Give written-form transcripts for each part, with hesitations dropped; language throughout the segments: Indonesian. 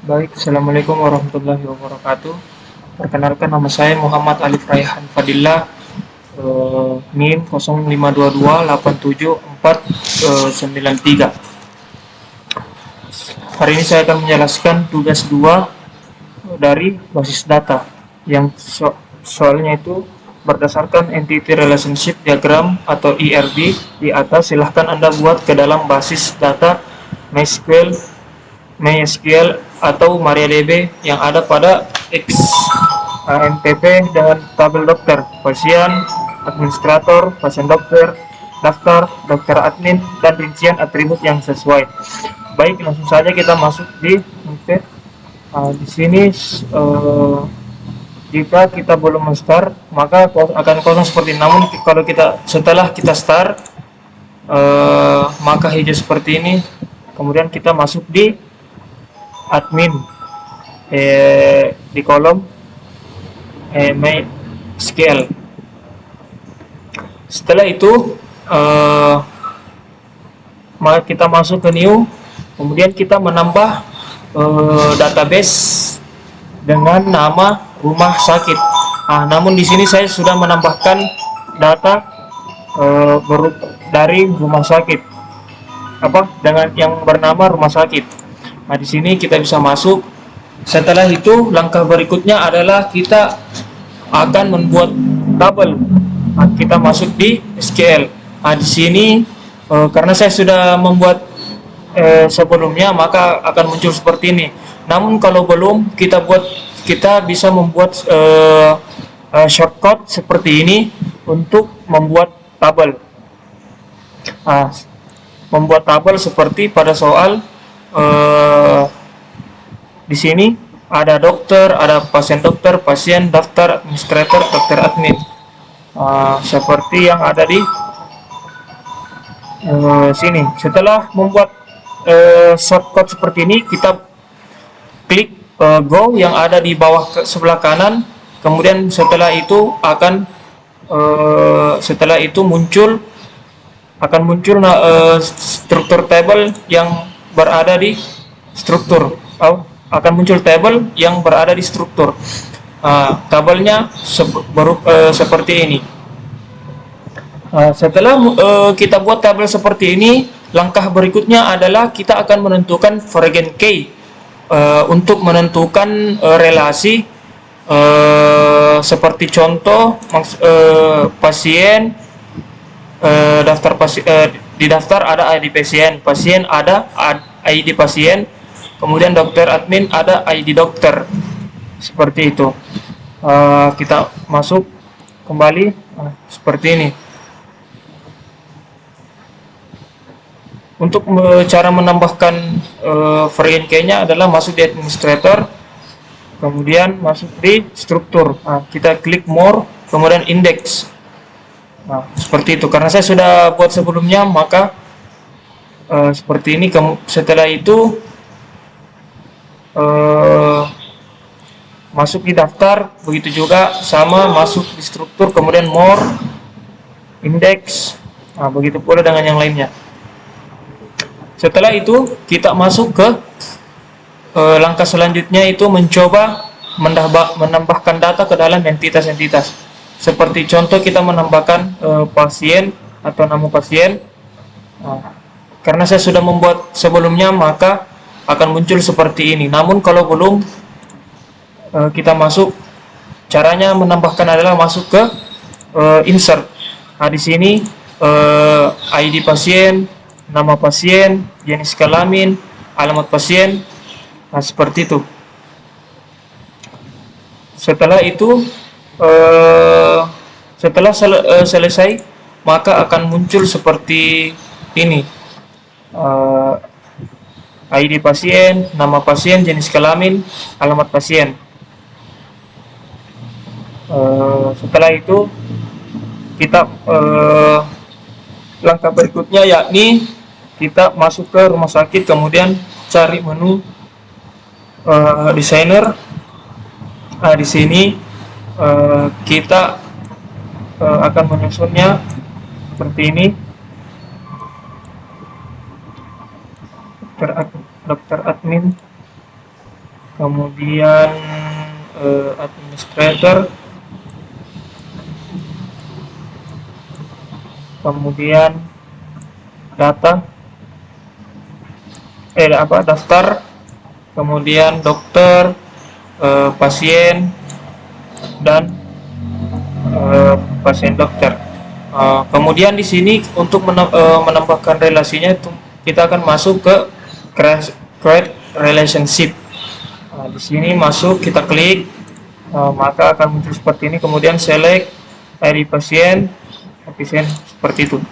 Baik, Assalamualaikum warahmatullahi wabarakatuh. Perkenalkan nama saya Muhammad Alif Raihan Fadillah, NIM 0522874493. Hari ini saya akan menjelaskan tugas 2 dari basis data yang soalnya itu berdasarkan Entity Relationship Diagram atau ERD di atas. Silahkan Anda buat ke dalam basis data MySQL atau MariaDB yang ada pada XAMPP dengan tabel dokter, pasien, administrator, pasien dokter, daftar, dokter admin, dan rincian atribut yang sesuai. Baik, langsung saja kita masuk di MP. Di sini jika kita belum start maka akan kosong seperti ini. Namun kalau setelah kita start maka hijau seperti ini. Kemudian kita masuk di admin di kolom MySQL. Setelah itu maka kita masuk ke new, kemudian kita menambah database dengan nama rumah sakit. Namun di sini saya sudah menambahkan data dari rumah sakit dengan yang bernama rumah sakit. Di sini kita bisa masuk. Setelah itu langkah berikutnya adalah kita akan membuat tabel. Kita masuk di SQL. Di sini karena saya sudah membuat sebelumnya maka akan muncul seperti ini. Namun kalau belum, kita bisa membuat shortcut seperti ini untuk membuat tabel. Membuat tabel seperti pada soal di sini ada dokter, ada pasien dokter, pasien, daftar, administrator, dokter admin. Seperti yang ada di sini. Setelah membuat shortcut seperti ini, kita klik go yang ada di bawah sebelah kanan. Kemudian setelah itu muncul struktur tabel yang berada di struktur. Akan muncul tabel yang berada di struktur. Tabelnya seperti ini. Setelah kita buat tabel seperti ini, langkah berikutnya adalah kita akan menentukan variable key untuk menentukan relasi seperti contoh pasien, daftar di daftar ada ID pasien ada ID pasien, kemudian dokter admin ada ID dokter. Seperti itu. Kita masuk kembali seperti ini. Untuk cara menambahkan variable key-nya adalah masuk di administrator, kemudian masuk di struktur. Kita klik more, kemudian index. Seperti itu. Karena saya sudah buat sebelumnya, maka seperti ini. Setelah itu masuk di daftar, begitu juga sama masuk di struktur, kemudian more, index. Begitu pula dengan yang lainnya. Setelah itu kita masuk ke langkah selanjutnya, itu mencoba menambahkan data ke dalam entitas-entitas. Seperti contoh kita menambahkan pasien atau nama pasien. Karena saya sudah membuat sebelumnya maka akan muncul seperti ini. Namun kalau belum, kita masuk. Caranya menambahkan adalah masuk ke insert. Di sini ID pasien, nama pasien, jenis kelamin, alamat pasien. Seperti itu. Setelah itu selesai, maka akan muncul seperti ini. ID pasien, nama pasien, jenis kelamin, alamat pasien. Setelah itu kita langkah berikutnya yakni kita masuk ke rumah sakit, kemudian cari menu desainer. Di sini kita akan menyusunnya seperti ini. Dokter admin, kemudian administrator, kemudian data daftar, kemudian dokter, pasien, dan pasien dokter. Kemudian di sini untuk menambahkan relasinya itu kita akan masuk ke create relationship. Di sini masuk, kita klik, maka akan muncul seperti ini. Kemudian select ID pasien, seperti itu.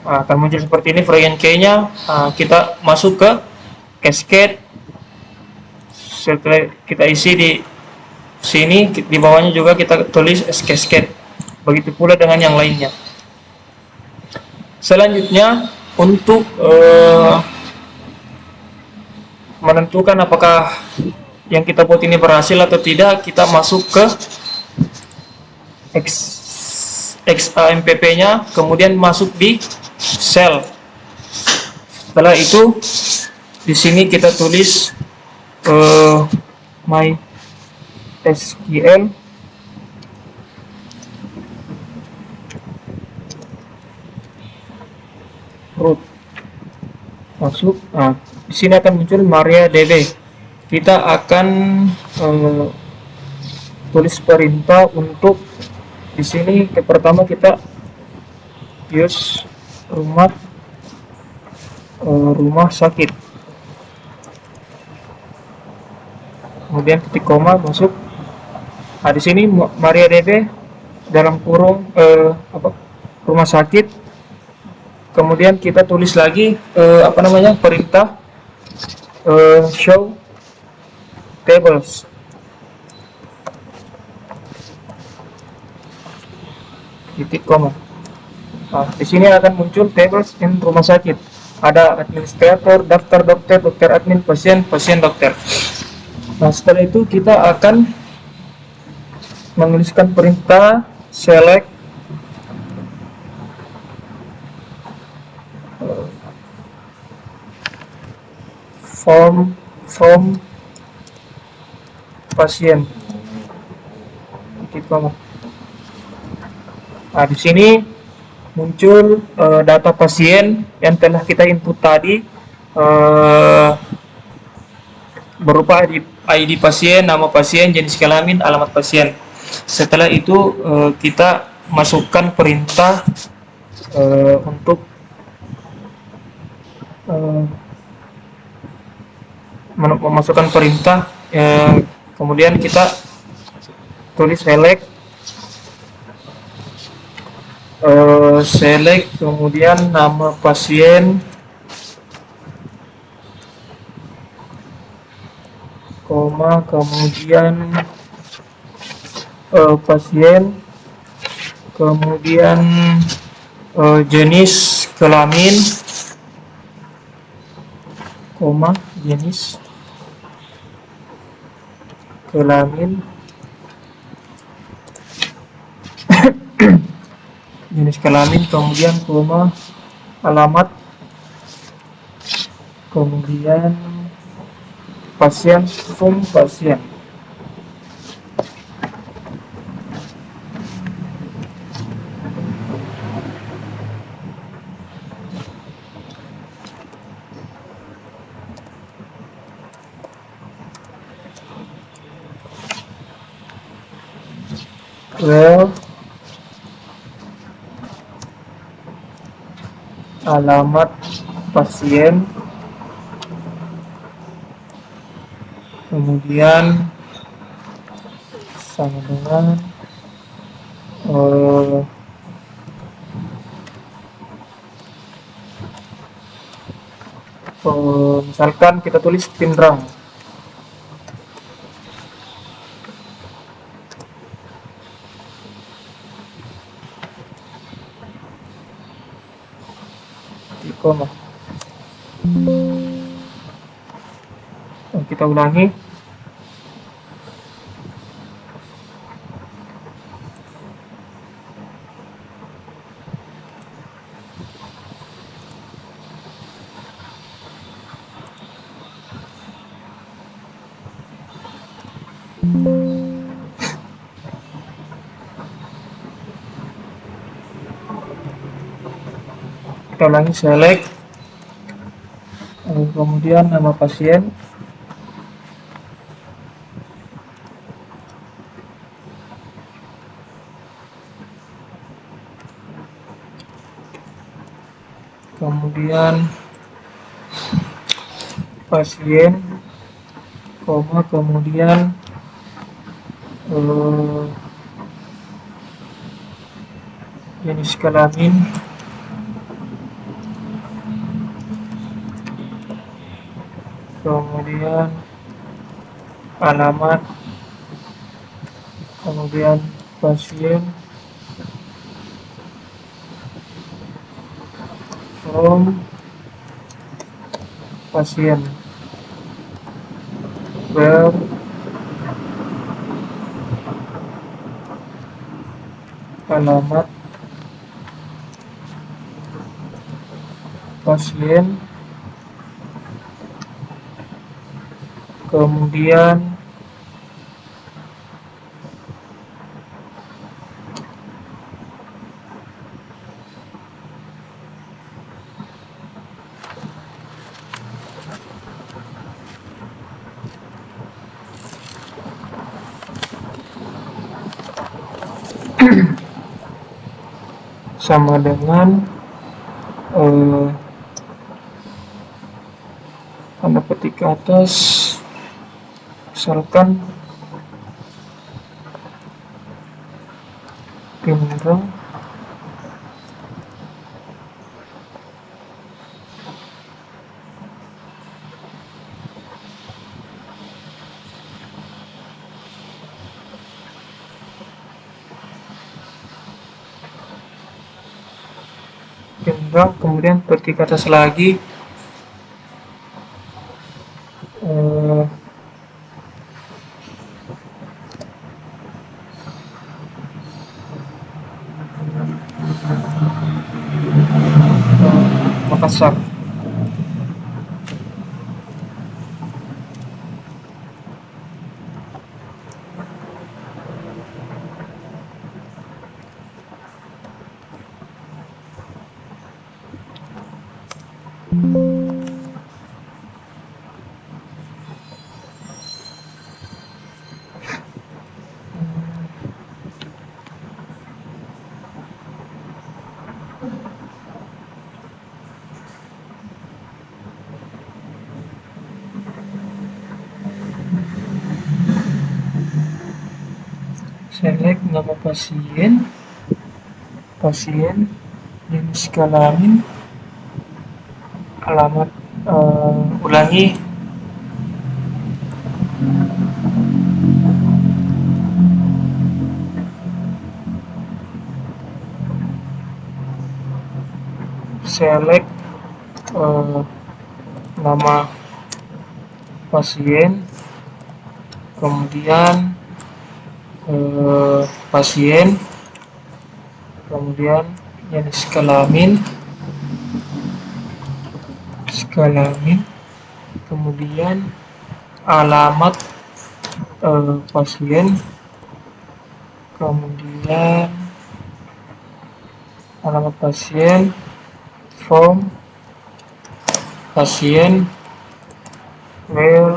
Akan muncul seperti ini varian key-nya. Kita masuk ke cascade. Setelah kita isi di sini, di bawahnya juga kita tulis cascade. Begitu pula dengan yang lainnya. Selanjutnya untuk menentukan apakah yang kita buat ini berhasil atau tidak, kita masuk ke XAMPP-nya, kemudian masuk di cell. Setelah itu di sini kita tulis MySQL root, masuk. Di sini akan muncul MariaDB. Kita akan tulis perintah untuk di sini. Pertama kita use rumah sakit, kemudian titik koma, masuk. Di sini MariaDB dalam kurung rumah sakit. Kemudian kita tulis lagi perintah show tables, titik koma. Di sini akan muncul tables in rumah sakit. Ada administrator, daftar dokter, dokter admin, pasien, pasien dokter. Setelah itu kita akan menuliskan perintah select form from pasien, titik koma. Di sini muncul data pasien yang telah kita input tadi, berupa ID pasien, nama pasien, jenis kelamin, alamat pasien. Setelah itu kita masukkan perintah untuk memasukkan perintah, kemudian kita tulis select, kemudian nama pasien, koma, kemudian pasien, kemudian jenis kelamin, koma, jenis kelamin, jenis kelamin, kemudian koma, alamat, kemudian pasien, pasien. Alamat pasien, kemudian sama dengan misalkan kita tulis Pindrang. Koma. Kita ulangi. kita ulangi, select, kemudian nama pasien, kemudian pasien, koma, kemudian jenis kelamin, kemudian alamat, kemudian pasien, from pasien, where alamat pasien, kemudian sama dengan tanda petik ke atas, misalkan Indra, kemudian petik ke atas lagi, Makassar. Select nama pasien, jenis kelamin, alamat, ulangi, select nama pasien, kemudian pasien, kemudian jenis kelamin, kemudian alamat pasien, kemudian alamat pasien, from pasien, where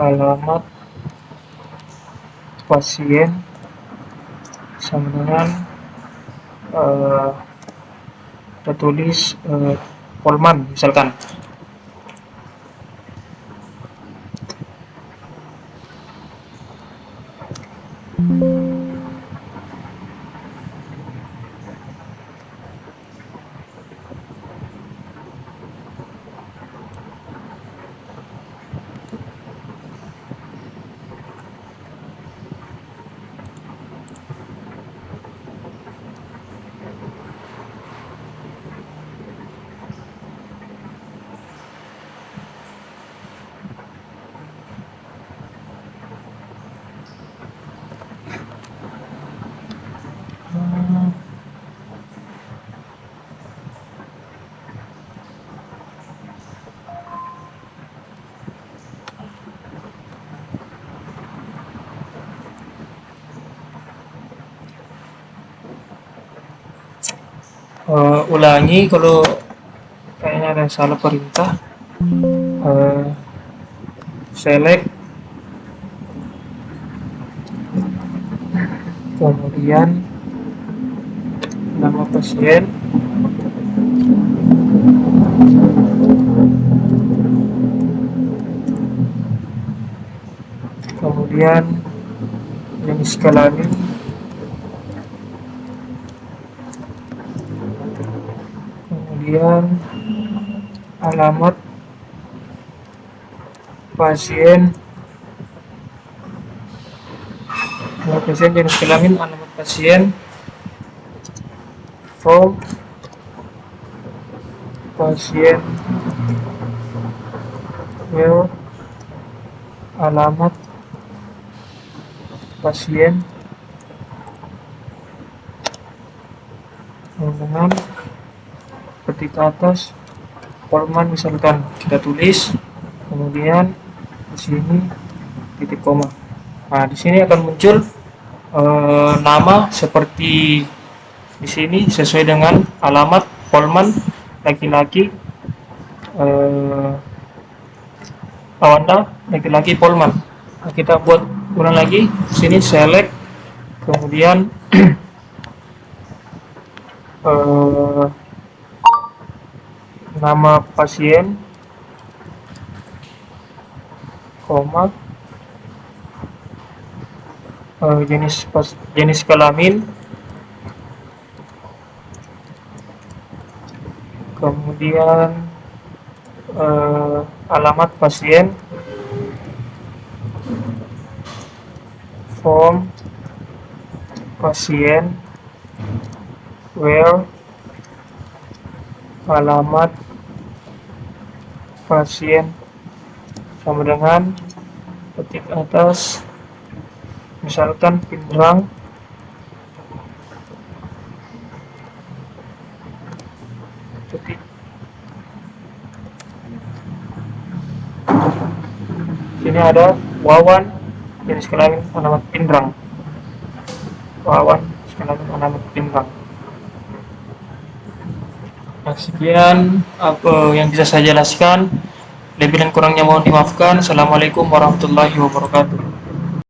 alamat pasien, sama dengan kita tulis Polman misalkan. Ulangi kalau kayaknya ada salah perintah. Eh, Select, kemudian nama pasien, kemudian jenis kelamin, kemudian alamat pasien, jenis kelamin, alamat pasien, form pasien, where, alamat pasien, dengan ketik atas Polman misalkan kita tulis, kemudian di sini titik koma. Nah, di sini akan muncul nama seperti di sini sesuai dengan alamat Polman laki-laki, Awanda laki-laki Polman. Nah, kita buat ulang lagi. Di sini select, kemudian nama pasien, koma, jenis kelamin, kemudian alamat pasien, form pasien, where, alamat pasien sama dengan ketik atas misalkan Pindrang, ketik sini ada Wawan jenis kelamin alamat Pindrang, Wawan jenis kelamin alamat Pindrang. Nah, sekian apa yang bisa saya jelaskan. Lebih dan kurangnya mohon dimaafkan. Assalamualaikum warahmatullahi wabarakatuh.